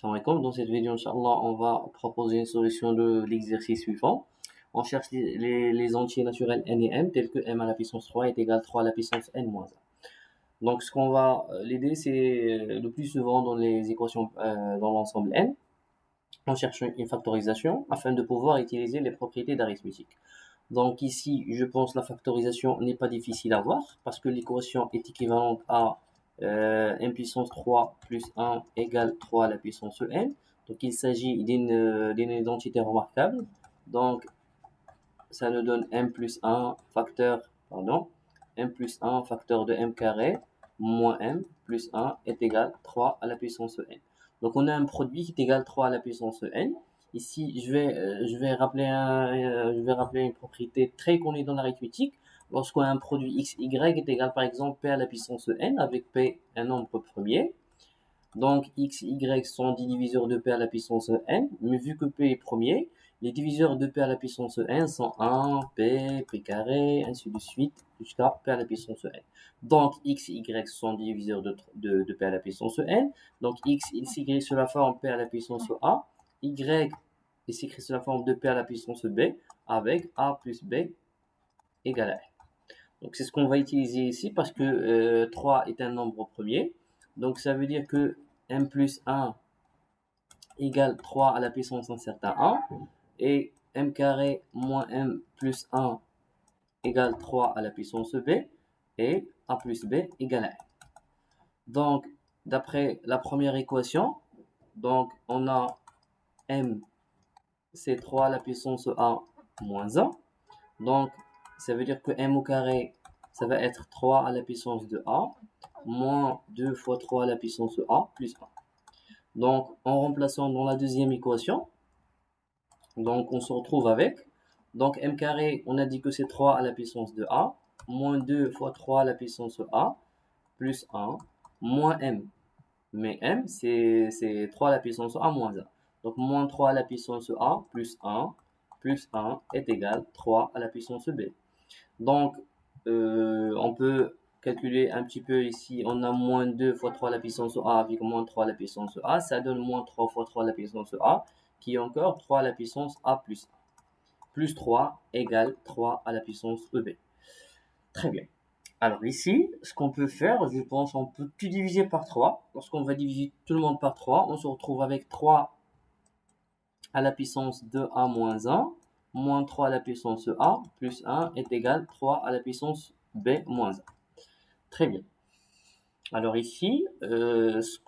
Salam alaikum. Dans cette vidéo, Inch'Allah, on va proposer une solution de l'exercice suivant. On cherche les entiers naturels n et m, tels que m à la puissance 3 est égal à 3 à la puissance n moins 1. Donc, l'idée, c'est le plus souvent dans les équations dans l'ensemble n, on cherche une factorisation afin de pouvoir utiliser les propriétés d'arithmétique. Donc ici, je pense la factorisation n'est pas difficile à voir parce que l'équation est équivalente à m puissance 3 plus 1 égale 3 à la puissance n. Donc il s'agit d'une identité remarquable. Donc ça nous donne m plus 1 facteur de m carré moins m plus 1 est égal à 3 à la puissance n. Donc on a un produit qui est égal à 3 à la puissance n. Ici, je vais rappeler une propriété très connue dans l'arithmétique. Lorsqu'on a un produit x, y est égal par exemple p à la puissance n avec p un nombre premier. Donc x, y sont des diviseurs de p à la puissance n, mais vu que p est premier, les diviseurs de p à la puissance n sont 1, p carré, ainsi de suite, jusqu'à p à la puissance n. Donc x et y sont des diviseurs de p à la puissance n. Donc x, il s'écrit sous la forme p à la puissance a, y, il s'écrit sous la forme de p à la puissance b, avec a plus b égale à n. Donc c'est ce qu'on va utiliser ici parce que 3 est un nombre premier. Donc ça veut dire que m plus 1 égale 3 à la puissance d'un certain 1 et m carré moins m plus 1 égale 3 à la puissance b et a plus b égale à 1. Donc d'après la première équation, donc on a m c'est 3 à la puissance a moins 1. Donc ça veut dire que m au carré ça va être 3 à la puissance de a moins 2 fois 3 à la puissance de a plus 1. Donc, en remplaçant dans la deuxième équation, donc on se retrouve avec, donc m carré, on a dit que c'est 3 à la puissance de a, moins 2 fois 3 à la puissance de a, plus 1, moins m. Mais m, c'est 3 à la puissance de a moins 1. Donc, moins 3 à la puissance de a, plus 1 est égal à 3 à la puissance de b. Donc, on peut calculer un petit peu ici, on a moins 2 fois 3 à la puissance a avec moins 3 à la puissance a, ça donne moins 3 fois 3 à la puissance a, qui est encore 3 à la puissance a plus 1. Plus 3 égale 3 à la puissance b. Très bien. Alors ici, ce qu'on peut faire, je pense, on peut tout diviser par 3. Lorsqu'on va diviser tout le monde par 3, on se retrouve avec 3 à la puissance de a moins 1, moins 3 à la puissance a, plus 1 est égal à 3 à la puissance b moins 1. Très bien. Alors ici, ce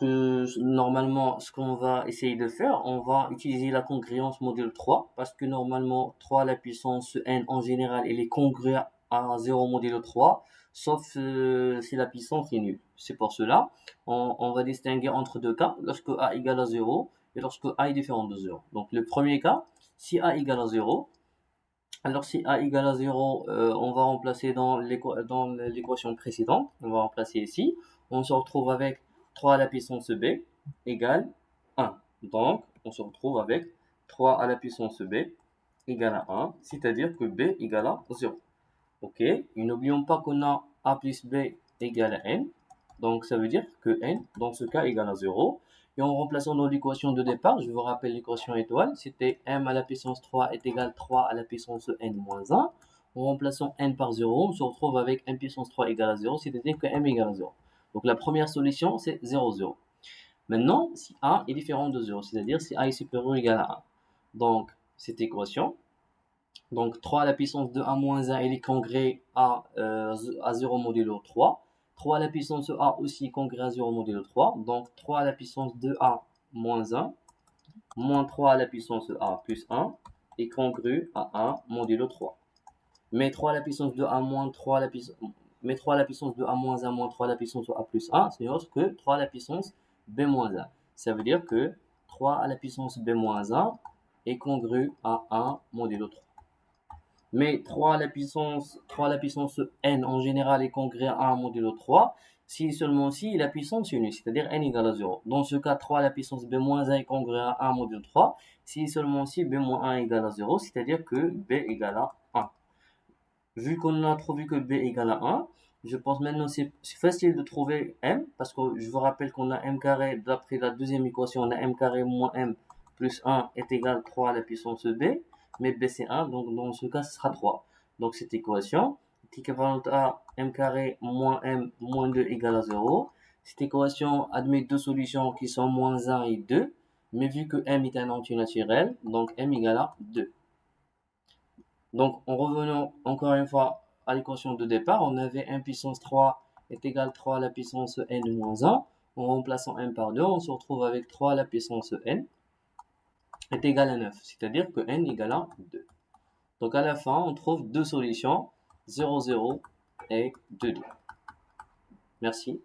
qu'on va essayer de faire, on va utiliser la congruence modèle 3, parce que normalement, 3 à la puissance n en général, elle est congrue à 0 modèle 3, sauf si la puissance est nulle. C'est pour cela, on va distinguer entre deux cas, lorsque a égale à 0 et lorsque a est différent de 0. Donc le premier cas, si a égale à 0, alors si a égale à 0, on va remplacer dans l'équation précédente, on va remplacer ici, on se retrouve avec 3 à la puissance b égale 1. Donc, on se retrouve avec 3 à la puissance b égale à 1, c'est-à-dire que b égale à 0. Ok, et n'oublions pas qu'on a a plus b égale à n, donc ça veut dire que n, dans ce cas, égale à 0. Et en remplaçant dans l'équation de départ, je vous rappelle l'équation étoile, c'était m à la puissance 3 est égal à 3 à la puissance n moins 1. En remplaçant n par 0, on se retrouve avec m puissance 3 égale à 0, c'est-à-dire que m égale à 0. Donc la première solution, c'est 0, 0. Maintenant, si a est différent de 0, c'est-à-dire si a est supérieur ou égal à 1. Donc, cette équation, donc 3 à la puissance de a moins 1, elle est congrée à 0 modulo 3. 3 à la puissance de a aussi congrée à 0 modulo 3. Donc 3 à la puissance de a moins 1, moins 3 à la puissance de a plus 1 est congru à 1 modulo 3. Mais 3 à la puissance de a moins 3 à la puissance... Mais 3 à la puissance de a moins 1 moins 3 à la puissance de a plus 1, c'est autre que 3 à la puissance b moins 1. Ça veut dire que 3 à la puissance b moins 1 est congru à 1 modulo 3. Mais 3 à la puissance n en général est congrue à 1 modulo 3, si seulement si la puissance est unique, c'est-à-dire n égale à 0. Dans ce cas, 3 à la puissance b moins 1 est congrue à 1 modulo 3, si seulement si b moins 1 égale à 0, c'est-à-dire que b égale à 1. Vu qu'on a trouvé que b égale à 1, je pense maintenant c'est facile de trouver m, parce que je vous rappelle qu'on a m carré, d'après la deuxième équation, on a m carré moins m plus 1 est égal à 3 à la puissance b, mais b c'est 1, donc dans ce cas ce sera 3. Donc cette équation est équivalente à m carré moins m moins 2 égale à 0. Cette équation admet deux solutions qui sont moins 1 et 2, mais vu que m est un entier naturel, donc m égale à 2. Donc, en revenant encore une fois à l'équation de départ, on avait m puissance 3 est égal à 3 à la puissance n moins 1. En remplaçant m par 2, on se retrouve avec 3 à la puissance n est égal à 9, c'est-à-dire que n égale à 2. Donc, à la fin, on trouve deux solutions, 0, 0 et 2, 2. Merci.